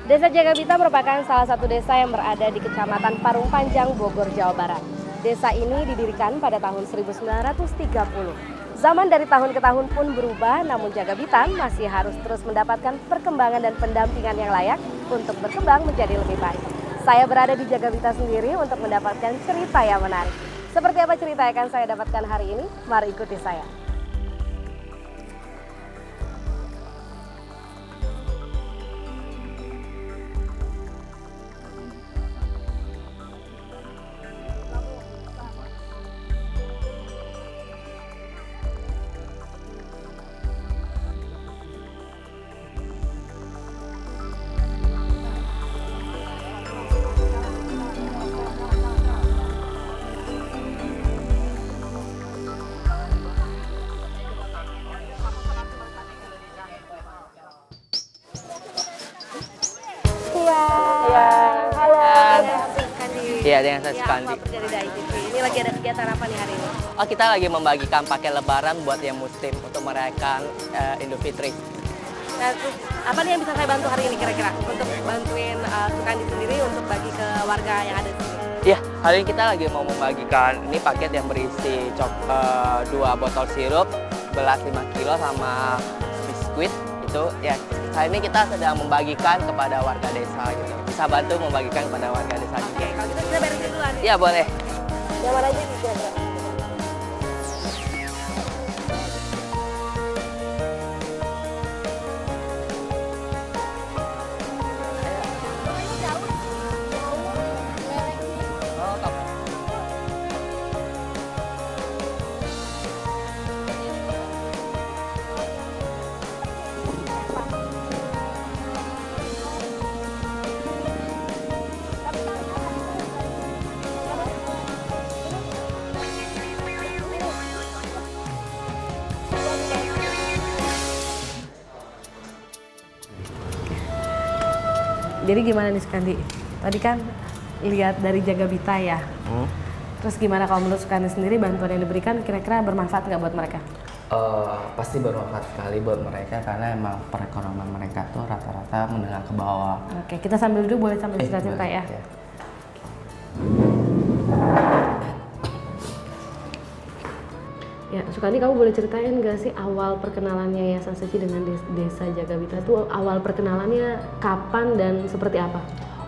Desa Jagabita merupakan salah satu desa yang berada di Kecamatan Parung Panjang, Bogor, Jawa Barat. Desa ini didirikan pada tahun 1930. Zaman dari tahun ke tahun pun berubah, namun Jagabita masih harus terus mendapatkan perkembangan dan pendampingan yang layak untuk berkembang menjadi lebih baik. Saya berada di Jagabita sendiri untuk mendapatkan cerita yang menarik. Seperti apa cerita yang akan saya dapatkan hari ini? Mari ikuti saya. Iya, dengan saya Sukandi. Dari DAI-TV. Ini lagi ada kegiatan apa nih hari ini? Oh, kita lagi membagikan paket lebaran buat yang muslim untuk merayakan Idul Fitri. Nah, terus apa nih yang bisa saya bantu hari ini kira-kira untuk bantuin Sukandi sendiri untuk bagi ke warga yang ada di sini? Iya, hari ini kita lagi mau membagikan ini paket yang berisi 2 botol sirup, beras 5 kilo sama biskuit. Itu ya, hari ini kita sedang membagikan kepada warga desa gitu. Bisa bantu membagikan kepada warga desa juga. Oke, kalau gitu kita beresin dulu nih. Iya, boleh. Yang mana aja nih kira-kira? Jadi gimana nih Sukandi? Tadi kan lihat dari Jagabita ya. Terus gimana kalau menurut Sukandi sendiri bantuan yang diberikan kira-kira bermanfaat nggak buat mereka? Pasti bermanfaat sekali buat mereka karena emang perekonomian mereka tuh rata-rata menengah ke bawah. Oke, kita sambil duduk boleh sambil cerita-cerita ya. Ya, Sukandi kamu boleh ceritain nggak sih awal perkenalannya Yayasan Seci dengan Desa Jagabita itu awal perkenalannya kapan dan seperti apa?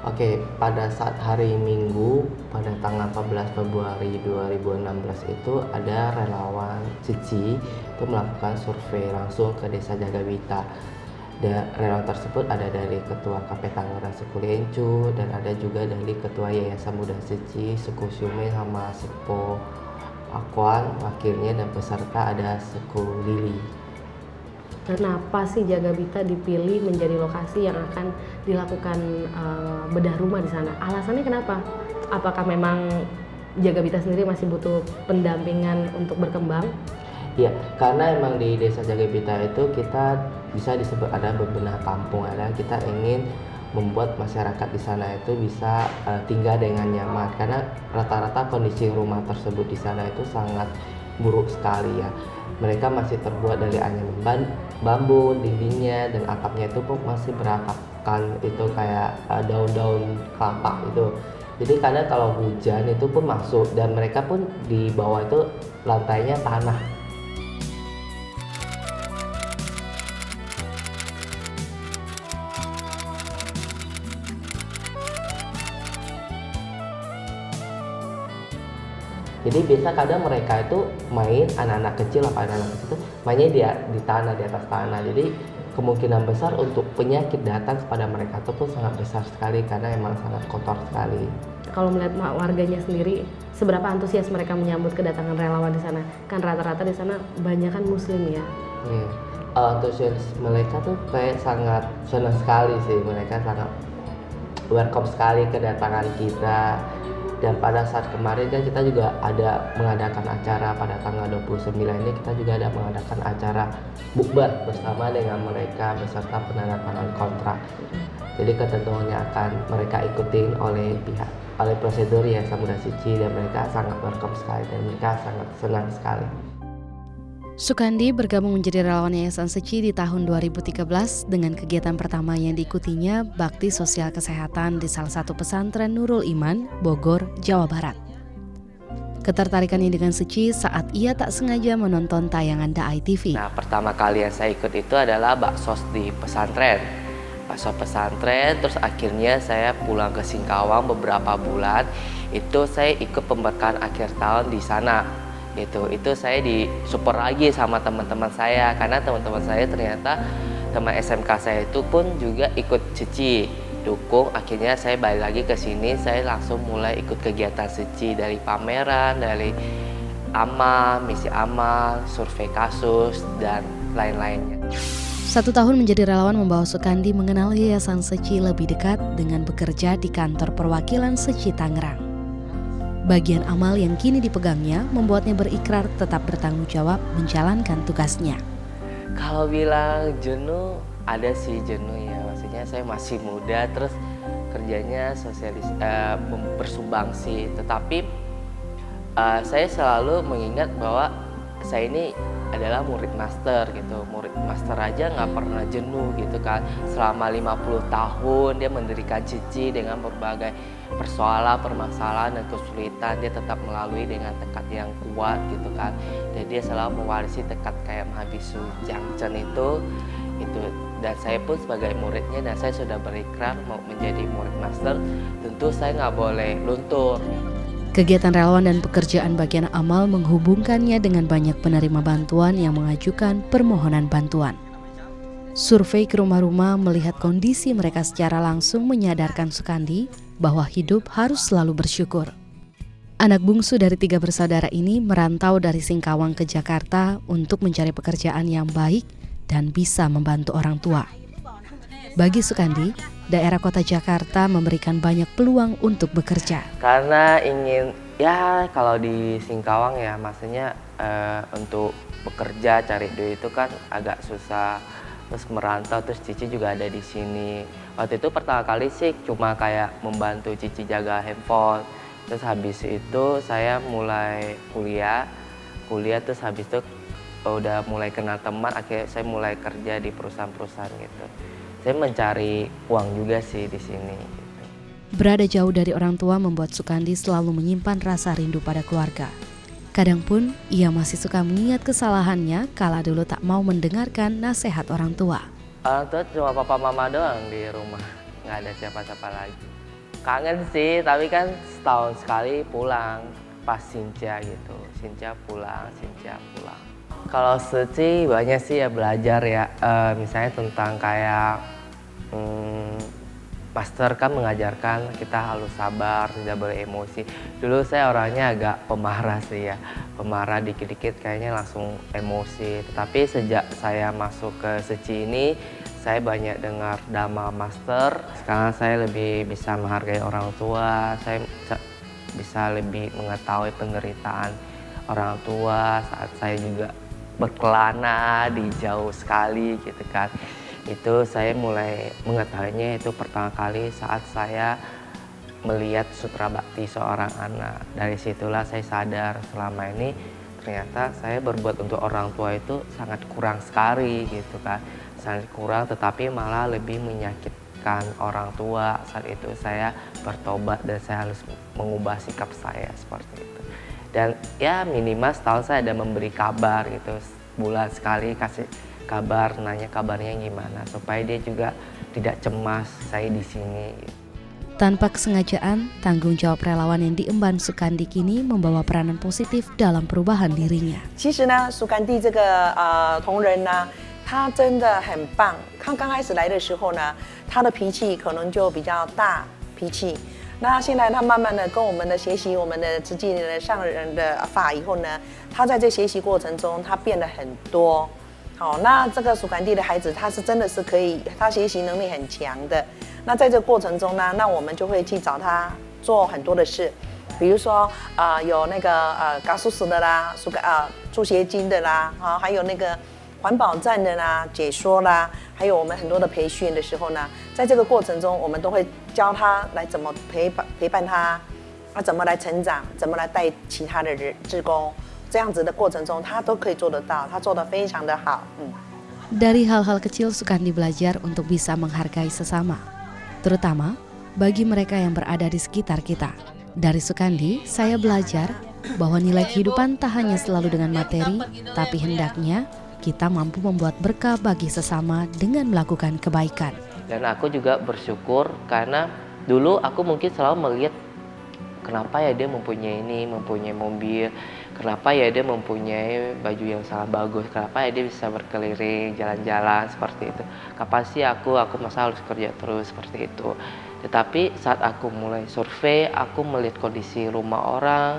Oke, pada saat hari Minggu pada tanggal 14 Februari 2016 itu ada relawan Seci itu melakukan survei langsung ke Desa Jagabita. Dan relawan tersebut ada dari Ketua KP Tangerang Suku Lencu dan ada juga dari Ketua Yayasan Muda Seci, Suku Siume sama Sepo Akuan, wakilnya dan peserta ada Suku Lili. Kenapa sih Jagabita dipilih menjadi lokasi yang akan dilakukan bedah rumah di sana? Alasannya kenapa? Apakah memang Jagabita sendiri masih butuh pendampingan untuk berkembang? Iya, karena emang di Desa Jagabita itu kita bisa disebut ada bebenah kampung, ada kita ingin membuat masyarakat di sana itu bisa tinggal dengan nyaman karena rata-rata kondisi rumah tersebut di sana itu sangat buruk sekali ya. Mereka masih terbuat dari anyaman bambu, dindingnya dan atapnya itu pun masih beratapkan itu kayak daun-daun kelapa itu. Jadi kadang kalau hujan itu pun masuk dan mereka pun di bawah itu lantainya tanah. Jadi biasa kadang mereka itu main anak-anak kecil itu mainnya di tanah, di atas tanah. Jadi kemungkinan besar untuk penyakit datang kepada mereka itu pun sangat besar sekali karena emang sangat kotor sekali. Kalau melihat warganya sendiri, seberapa antusias mereka menyambut kedatangan relawan di sana? Kan rata-rata di sana banyak kan Muslim ya. Antusias mereka tuh kayak sangat senang sekali sih, mereka sangat welcome sekali kedatangan kita. Dan pada saat kemarin kan kita juga ada mengadakan acara pada tanggal 29 ini kita juga ada mengadakan acara bukber bersama dengan mereka beserta penandatanganan kontrak. Jadi ketentuannya akan mereka ikutin oleh prosedur Yayasan Muda Seci dan mereka sangat welcome sekali dan mereka sangat senang sekali. Sukandi bergabung menjadi relawan Yayasan Seci di tahun 2013 dengan kegiatan pertama yang diikutinya bakti sosial kesehatan di salah satu pesantren Nurul Iman, Bogor, Jawa Barat. Ketertarikannya dengan Seci saat ia tak sengaja menonton tayangan Daai TV. Nah, pertama kali yang saya ikut itu adalah baksos di pesantren. Bakso pesantren, terus akhirnya saya pulang ke Singkawang beberapa bulan. Itu saya ikut pemberkahan akhir tahun di sana. Itu saya disupport lagi sama teman-teman saya, karena teman-teman saya ternyata teman SMK saya itu pun juga ikut Seci dukung. Akhirnya saya balik lagi ke sini, saya langsung mulai ikut kegiatan Seci, dari pameran, dari amal, misi amal, survei kasus, dan lain-lainnya. 1 tahun menjadi relawan membawa Sukandi mengenal Yayasan Seci lebih dekat dengan bekerja di kantor perwakilan Seci Tangerang. Bagian amal yang kini dipegangnya membuatnya berikrar tetap bertanggung jawab menjalankan tugasnya. Kalau bilang jenuh, ada sih jenuh ya. Maksudnya saya masih muda, terus kerjanya bersumbangsi. Tetapi saya selalu mengingat bahwa saya ini adalah murid master gitu. Murid master aja nggak pernah jenuh gitu kan. Selama 50 tahun dia mendirikan Seci dengan berbagai permasalahan dan kesulitan, dia tetap melalui dengan tekad yang kuat gitu kan. Dan dia selalu mewarisi tekad kayak Mahabisu Jangchen itu. Dan saya pun sebagai muridnya, dan saya sudah berikrar mau menjadi murid master, tentu saya nggak boleh luntur. Kegiatan relawan dan pekerjaan bagian amal menghubungkannya dengan banyak penerima bantuan yang mengajukan permohonan bantuan. Survei ke rumah-rumah melihat kondisi mereka secara langsung menyadarkan Sukandi bahwa hidup harus selalu bersyukur. Anak bungsu dari 3 bersaudara ini merantau dari Singkawang ke Jakarta untuk mencari pekerjaan yang baik dan bisa membantu orang tua. Bagi Sukandi, daerah kota Jakarta memberikan banyak peluang untuk bekerja. Karena ingin, kalau di Singkawang ya, maksudnya untuk bekerja, cari duit itu kan agak susah. Terus merantau, terus Cici juga ada di sini. Waktu itu pertama kali sih cuma kayak membantu Cici jaga handphone. Terus habis itu saya mulai kuliah terus habis itu udah mulai kenal teman, akhirnya saya mulai kerja di perusahaan-perusahaan gitu. Saya mencari uang juga sih di sini. Berada jauh dari orang tua membuat Sukandi selalu menyimpan rasa rindu pada keluarga. Kadang pun ia masih suka mengingat kesalahannya kala dulu tak mau mendengarkan nasihat orang tua. Orang tua cuma papa mama doang di rumah, nggak ada siapa-siapa lagi. Kangen sih, tapi kan setahun sekali pulang pas Sinca gitu. Sinca pulang. Kalau Seci banyak sih ya belajar ya, misalnya tentang kayak Master kan mengajarkan kita harus sabar, tidak boleh emosi. Dulu saya orangnya agak pemarah sih ya, pemarah dikit-dikit kayaknya langsung emosi. Tetapi sejak saya masuk ke Seci ini, saya banyak dengar Dhamma Master. Sekarang saya lebih bisa menghargai orang tua, saya bisa lebih mengetahui penderitaan orang tua saat saya juga berkelana di jauh sekali gitu kan. Itu saya mulai mengetahuinya itu pertama kali saat saya melihat Sutra Bhakti seorang anak. Dari situlah saya sadar selama ini ternyata saya berbuat untuk orang tua itu sangat kurang sekali gitu kan. Sangat kurang, tetapi malah lebih menyakitkan orang tua. Saat itu saya bertobat dan saya harus mengubah sikap saya seperti itu. Dan ya minimal setahun saya ada memberi kabar gitu, bulan sekali kasih kabar, nanya kabarnya gimana supaya dia juga tidak cemas saya di sini. Tanpa kesengajaan, tanggung jawab relawan yang diemban Sukandi kini membawa peranan positif dalam perubahan dirinya. 其实呢，苏甘地这个同仁呢，他真的很棒。他刚开始来的时候呢，他的脾气可能就比较大脾气。那现在他慢慢的跟我们的学习我们的慈济的上人的法以后呢，他在这学习过程中他变得很多。好，那这个苏甘地的孩子他是真的是可以，他学习能力很强的。那在这个过程中呢，那我们就会去找他做很多的事，比如说有那个嘎苏斯的啦，助学金的啦，还有那个环保站的啦，解说啦，还有我们很多的培训的时候呢，在这个过程中，我们都会教他来怎么陪伴他，怎么来成长，怎么来带其他的志工，这样子的过程中，他都可以做得到，他做得非常的好。Dari hal-hal kecil Sukandi belajar untuk bisa menghargai sesama, terutama bagi mereka yang berada di sekitar kita. Dari Sukandi, saya belajar bahwa nilai kehidupan tak hanya selalu dengan materi, tapi hendaknya kita mampu membuat berkah bagi sesama dengan melakukan kebaikan. Dan aku juga bersyukur karena dulu aku mungkin selalu melihat kenapa ya dia mempunyai ini, mempunyai mobil, kenapa ya dia mempunyai baju yang sangat bagus, kenapa ya dia bisa berkeliling, jalan-jalan seperti itu. Kapan sih aku masa harus kerja terus seperti itu. Tetapi saat aku mulai survei, aku melihat kondisi rumah orang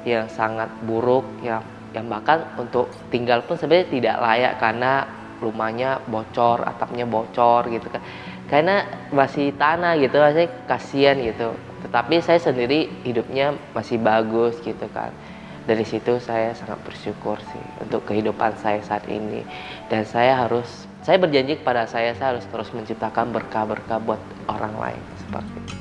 yang sangat buruk, yang bahkan untuk tinggal pun sebenarnya tidak layak karena rumahnya bocor, atapnya bocor gitu kan. Karena masih tanah gitu, saya kasihan gitu. Tetapi saya sendiri hidupnya masih bagus gitu kan. Dari situ saya sangat bersyukur sih untuk kehidupan saya saat ini. Dan saya berjanji kepada saya harus terus menciptakan berkah-berkah buat orang lain seperti itu.